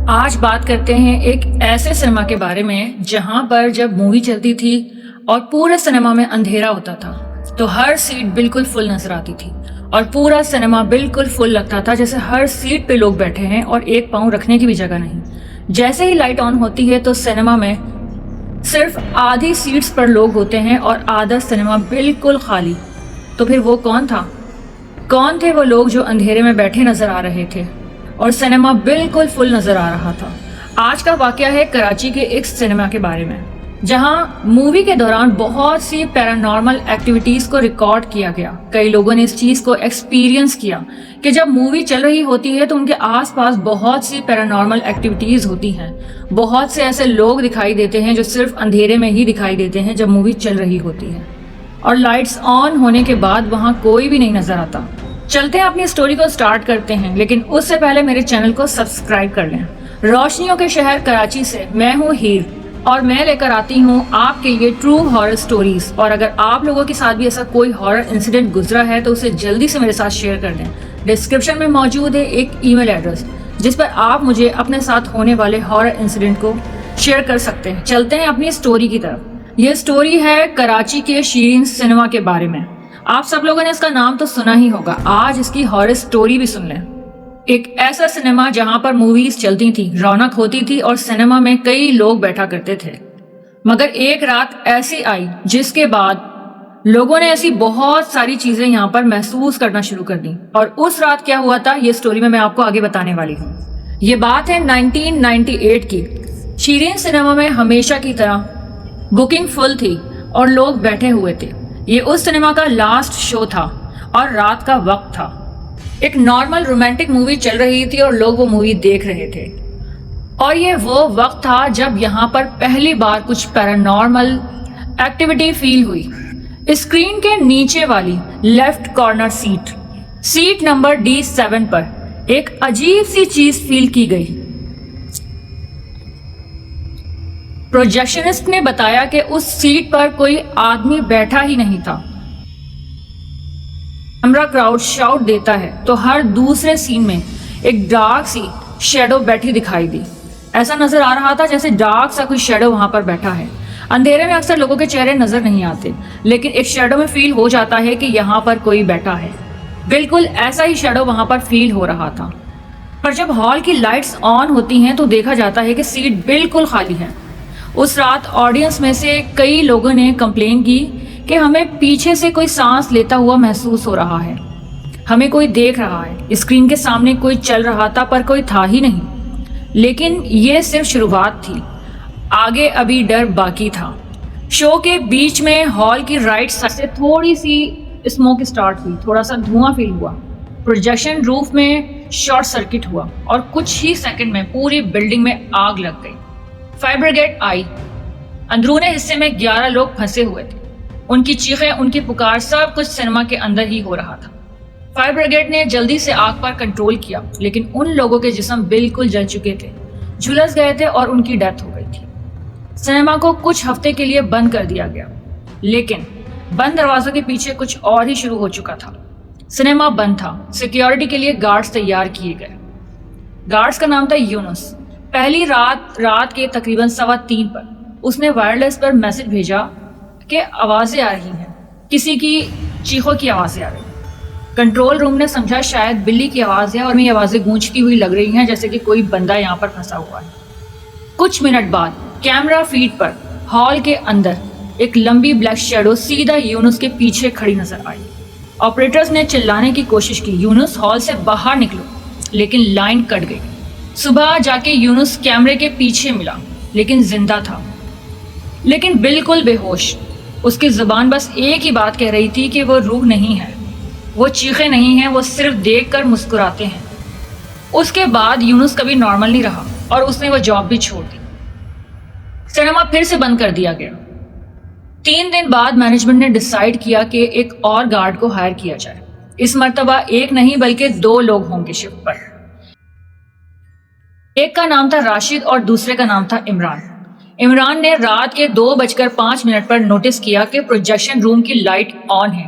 آج بات کرتے ہیں ایک ایسے سنیما کے بارے میں جہاں پر جب مووی چلتی تھی اور پورے سنیما میں اندھیرا ہوتا تھا تو ہر سیٹ بالکل فل نظر آتی تھی اور پورا سنیما بالکل فل لگتا تھا، جیسے ہر سیٹ پہ لوگ بیٹھے ہیں اور ایک پاؤں رکھنے کی بھی جگہ نہیں۔ جیسے ہی لائٹ آن ہوتی ہے تو سنیما میں صرف آدھی سیٹس پر لوگ ہوتے ہیں اور آدھا سنیما بالکل خالی۔ تو پھر وہ کون تھے وہ لوگ جو اندھیرے میں بیٹھے نظر آ رہے تھے اور سنیما بالکل فل نظر آ رہا تھا؟ آج کا واقعہ ہے کراچی کے ایک سنیما کے بارے میں، جہاں مووی کے دوران بہت سی پیرانارمل ایکٹیویٹیز کو ریکارڈ کیا گیا۔ کئی لوگوں نے اس چیز کو ایکسپیرینس کیا کہ جب مووی چل رہی ہوتی ہے تو ان کے آس پاس بہت سی پیرانارمل ایکٹیویٹیز ہوتی ہیں۔ بہت سے ایسے لوگ دکھائی دیتے ہیں جو صرف اندھیرے میں ہی دکھائی دیتے ہیں جب مووی چل رہی ہوتی ہے، اور لائٹس آن ہونے کے بعد وہاں کوئی بھی نہیں نظر آتا۔ چلتے ہیں اپنی سٹوری کو سٹارٹ کرتے ہیں، لیکن اس سے پہلے میرے چینل کو سبسکرائب کر لیں۔ روشنیوں کے شہر کراچی سے میں ہوں ہیر، اور میں لے کر آتی ہوں آپ کے لیے ٹرو ہارر سٹوریز۔ اور اگر آپ لوگوں کے ساتھ بھی ایسا کوئی ہارر انسیڈنٹ گزرا ہے تو اسے جلدی سے میرے ساتھ شیئر کر دیں۔ ڈسکرپشن میں موجود ہے ایک ای میل ایڈریس جس پر آپ مجھے اپنے ساتھ ہونے والے ہارر انسیڈنٹ کو شیئر کر سکتے ہیں۔ چلتے ہیں اپنی سٹوری کی طرف۔ یہ سٹوری ہے کراچی کے شیرین سنیما کے بارے میں۔ آپ سب لوگوں نے اس کا نام تو سنا ہی ہوگا، آج اس کی ہارر سٹوری بھی سن لیں۔ ایک ایسا سنیما جہاں پر موویز چلتی تھی، رونق ہوتی تھی اور سنیما میں کئی لوگ بیٹھا کرتے تھے، مگر ایک رات ایسی آئی جس کے بعد لوگوں نے ایسی بہت ساری چیزیں یہاں پر محسوس کرنا شروع کر دیں۔ اور اس رات کیا ہوا تھا یہ سٹوری میں آپ کو آگے بتانے والی ہوں۔ یہ بات ہے 1998 کی۔ شیرین سنیما میں ہمیشہ کی طرح بکنگ فل تھی اور لوگ بیٹھے ہوئے تھے۔ یہ اس سنیما کا لاسٹ شو تھا اور رات کا وقت تھا۔ ایک نارمل رومانٹک مووی چل رہی تھی اور لوگ وہ مووی دیکھ رہے تھے، اور یہ وہ وقت تھا جب یہاں پر پہلی بار کچھ پیرانارمل ایکٹیویٹی فیل ہوئی۔ اسکرین کے نیچے والی left corner seat number D7 پر ایک عجیب سی چیز فیل کی گئی۔ پروجیکشنسٹ نے بتایا کہ اس سیٹ پر کوئی آدمی بیٹھا ہی نہیں تھا۔ کیمرہ کراؤڈ شاؤٹ دیتا ہے تو ہر دوسرے سین میں ایک ڈارک سی شیڈو بیٹھی دکھائی دی۔ ایسا نظر آ رہا تھا جیسے ڈارک سا کوئی شیڈو وہاں پر بیٹھا ہے۔ اندھیرے میں اکثر لوگوں کے چہرے نظر نہیں آتے، لیکن ایک شیڈو میں فیل ہو جاتا ہے کہ یہاں پر کوئی بیٹھا ہے۔ بالکل ایسا ہی شیڈو وہاں پر فیل ہو رہا تھا۔ پر جب ہال کی لائٹس آن ہوتی ہیں تو دیکھا جاتا ہے کہ سیٹ بالکل خالی ہے۔ اس رات آڈینس میں سے کئی لوگوں نے کمپلین کی کہ ہمیں پیچھے سے کوئی سانس لیتا ہوا محسوس ہو رہا ہے، ہمیں کوئی دیکھ رہا ہے۔ اسکرین کے سامنے کوئی چل رہا تھا پر کوئی تھا ہی نہیں۔ لیکن یہ صرف شروعات تھی، آگے ابھی ڈر باقی تھا۔ شو کے بیچ میں ہال کی رائٹ سائڈ سے تھوڑی سی اسموک اسٹارٹ ہوئی، تھوڑا سا دھواں فیل ہوا۔ پروجیکشن روف میں شارٹ سرکٹ ہوا اور کچھ ہی سیکنڈ میں پوری بلڈنگ میں آگ لگ گئی۔ فائر بریگیڈ آئی۔ اندرونے حصے میں 11 لوگ پھنسے ہوئے تھے۔ ان کی چیخیں، ان کی پکار، سب کچھ سنیما کے اندر ہی ہو رہا تھا۔ فائر بریگیڈ نے جلدی سے آگ پر کنٹرول کیا، لیکن ان لوگوں کے جسم بالکل جل چکے تھے، جھلس گئے تھے اور ان کی ڈیتھ ہو گئی تھی۔ سنیما کو کچھ ہفتے کے لیے بند کر دیا گیا، لیکن بند دروازوں کے پیچھے کچھ اور ہی شروع ہو چکا تھا۔ سنیما بند تھا، سیکیورٹی کے لیے گارڈز تیار کیے گئے۔ گارڈز کا نام تھا یونس۔ پہلی رات کے تقریباً 3:15 پر اس نے وائرلیس پر میسج بھیجا کہ آوازیں آ رہی ہیں، کسی کی چیخوں کی آوازیں آ رہی ہیں۔ کنٹرول روم نے سمجھا شاید بلی کی آواز ہے اور یہ آوازیں گونجتی ہوئی لگ رہی ہیں جیسے کہ کوئی بندہ یہاں پر پھنسا ہوا ہے۔ کچھ منٹ بعد کیمرہ فیڈ پر ہال کے اندر ایک لمبی بلیک شیڈو سیدھا یونس کے پیچھے کھڑی نظر آئی۔ آپریٹرز نے چلانے کی کوشش کی، یونس ہال سے باہر نکلو، لیکن لائن کٹ گئی۔ صبح جا کے یونس کیمرے کے پیچھے ملا، لیکن زندہ تھا، لیکن بالکل بے ہوش۔ اس کی زبان بس ایک ہی بات کہہ رہی تھی کہ وہ روح نہیں ہے، وہ چیخیں نہیں ہیں، وہ صرف دیکھ کر مسکراتے ہیں۔ اس کے بعد یونس کبھی نارمل نہیں رہا اور اس نے وہ جاب بھی چھوڑ دی۔ سنیما پھر سے بند کر دیا گیا۔ 3 دن بعد مینجمنٹ نے ڈیسائیڈ کیا کہ ایک اور گارڈ کو ہائر کیا جائے۔ اس مرتبہ ایک نہیں بلکہ 2 لوگ ہوں گے شفٹ پر۔ ایک کا نام تھا راشد اور دوسرے کا نام تھا عمران۔ عمران نے رات کے 2:05 پر نوٹس کیا کہ پروجیکشن روم کی لائٹ آن ہے،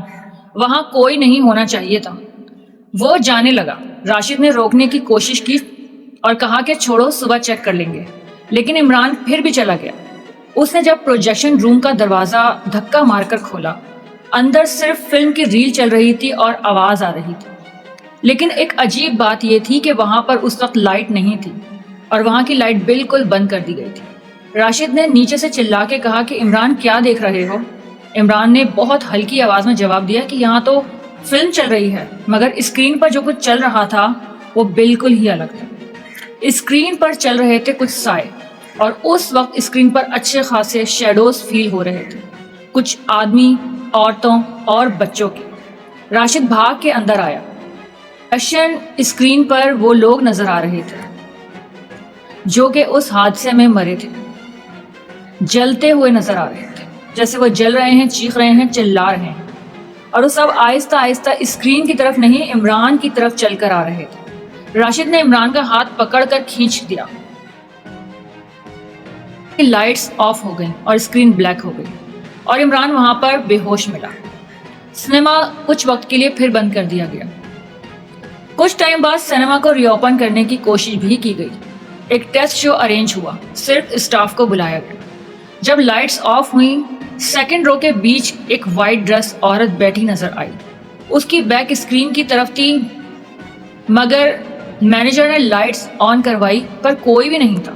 وہاں کوئی نہیں ہونا چاہیے تھا۔ وہ جانے لگا۔ راشد نے روکنے کی کوشش کی اور کہا کہ چھوڑو صبح چیک کر لیں گے، لیکن عمران پھر بھی چلا گیا۔ اس نے جب پروجیکشن روم کا دروازہ دھکا مار کر کھولا، اندر صرف فلم کی ریل چل رہی تھی اور آواز آ رہی تھی، لیکن ایک عجیب بات یہ تھی کہ وہاں پر اس وقت لائٹ نہیں تھی اور وہاں کی لائٹ بالکل بند کر دی گئی تھی۔ راشد نے نیچے سے چلا کے کہا کہ عمران کیا دیکھ رہے ہو؟ عمران نے بہت ہلکی آواز میں جواب دیا کہ یہاں تو فلم چل رہی ہے، مگر اسکرین پر جو کچھ چل رہا تھا وہ بالکل ہی الگ تھا۔ اسکرین پر چل رہے تھے کچھ سائے، اور اس وقت اسکرین پر اچھے خاصے شیڈوز فیل ہو رہے تھے، کچھ آدمی، عورتوں اور بچوں کے۔ راشد بھاگ کے اندر آیا۔ روشن اسکرین پر وہ لوگ نظر آ رہے تھے جو کہ اس حادثے میں مرے تھے، جلتے ہوئے نظر آ رہے تھے، جیسے وہ جل رہے ہیں، چیخ رہے ہیں، چلا رہے ہیں، اور وہ سب آہستہ آہستہ اسکرین کی طرف نہیں، عمران کی طرف چل کر آ رہے تھے۔ راشد نے عمران کا ہاتھ پکڑ کر کھینچ دیا۔ لائٹس آف ہو گئیں اور اسکرین بلیک ہو گئی اور عمران وہاں پر بے ہوش ملا۔ سنیما کچھ وقت کے لیے پھر بند کر دیا گیا۔ کچھ ٹائم بعد سنیما کو ری اوپن کرنے کی کوشش بھی کی گئی۔ ایک ٹیسٹ شو ارینج ہوا، صرف اسٹاف کو بلایا گیا۔ جب لائٹس آف ہوئیں، سیکنڈ رو کے بیچ ایک وائٹ ڈریس عورت بیٹھی نظر آئی۔ اس کی بیک اسکرین کی طرف تھی، مگر مینیجر نے لائٹس آن کروائی پر کوئی بھی نہیں تھا۔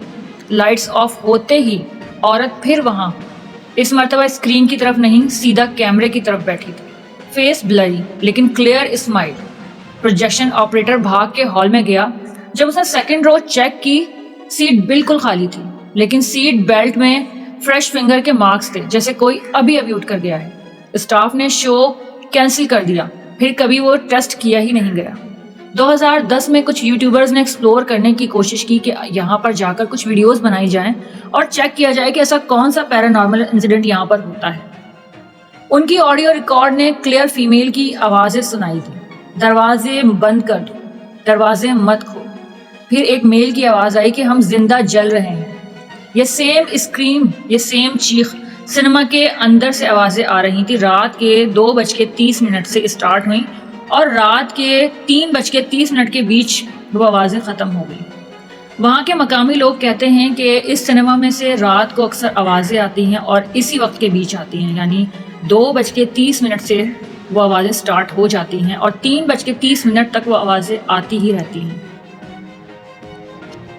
لائٹس آف ہوتے ہی عورت پھر وہاں، اس مرتبہ اسکرین کی طرف نہیں، سیدھا کیمرے کی طرف بیٹھی تھی، فیس بلری لیکن کلیئر اسمائل۔ پروجیکشن آپریٹر بھاگ کے ہال میں گیا۔ جب اس نے سیکنڈ رو چیک کی، سیٹ بالکل خالی تھی، لیکن سیٹ بیلٹ میں فریش فنگر کے مارکس تھے، جیسے کوئی ابھی اٹھ کر گیا ہے۔ اسٹاف نے شو کینسل کر دیا، پھر کبھی وہ ٹیسٹ کیا ہی نہیں گیا۔ 2010 میں کچھ یوٹیوبرز نے ایکسپلور کرنے کی کوشش کی کہ یہاں پر جا کر کچھ ویڈیوز بنائی جائیں اور چیک کیا جائے کہ ایسا کون سا پیرانارمل انسیڈنٹ یہاں پر ہوتا ہے۔ ان کی آڈیو ریکارڈ نے کلیئر فیمیل کی آوازیں سنائی تھی، دروازے بند کر دو، دروازے مت کھول۔ پھر ایک میل کی آواز آئی کہ ہم زندہ جل رہے ہیں۔ یہ سیم اسکریم، یہ سیم چیخ سنیما کے اندر سے آوازیں آ رہی تھی۔ رات کے 2:30 سے اسٹارٹ ہوئیں اور رات کے 3:30 کے بیچ وہ آوازیں ختم ہو گئیں۔ وہاں کے مقامی لوگ کہتے ہیں کہ اس سنیما میں سے رات کو اکثر آوازیں آتی ہیں اور اسی وقت کے بیچ آتی ہیں، یعنی 2:30 سے وہ آوازیں سٹارٹ ہو جاتی ہیں اور 3:30 تک وہ آوازیں آتی ہی رہتی ہیں۔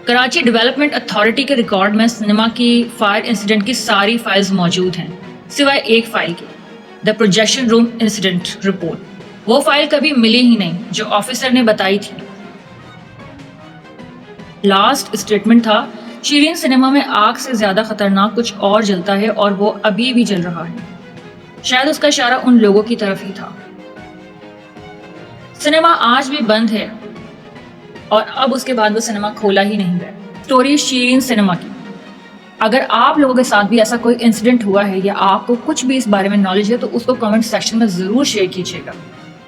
کراچی ڈیولپمنٹ اتھارٹی کے ریکارڈ میں سنیما کی فائر انسیڈنٹ کی ساری فائلز موجود ہیں، سوائے ایک فائل کے، the projection room incident report. وہ فائل کبھی ملی ہی نہیں جو آفیسر نے بتائی تھی۔ لاسٹ اسٹیٹمنٹ تھا، شیرین سنیما میں آگ سے زیادہ خطرناک کچھ اور جلتا ہے اور وہ ابھی بھی جل رہا ہے۔ شاید اس کا اشارہ ان لوگوں کی طرف ہی تھا۔ سنیما آج بھی بند ہے اور اب اس کے بعد وہ سنیما کھولا ہی نہیں گیا۔ اسٹوری شیرین سنیما کی۔ اگر آپ لوگوں کے ساتھ بھی ایسا کوئی انسیڈنٹ ہوا ہے یا آپ کو کچھ بھی اس بارے میں نالج ہے تو اس کو کمنٹ سیکشن میں ضرور شیئر کیجیے گا۔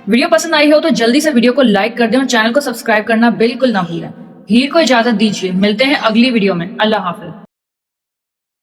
ویڈیو پسند آئی ہو تو جلدی سے ویڈیو کو لائک کر دیں اور چینل کو سبسکرائب کرنا بالکل نہ بھولیں۔ ہیر کو اجازت دیجیے، ملتے ہیں اگلی ویڈیو میں۔ اللہ حافظ۔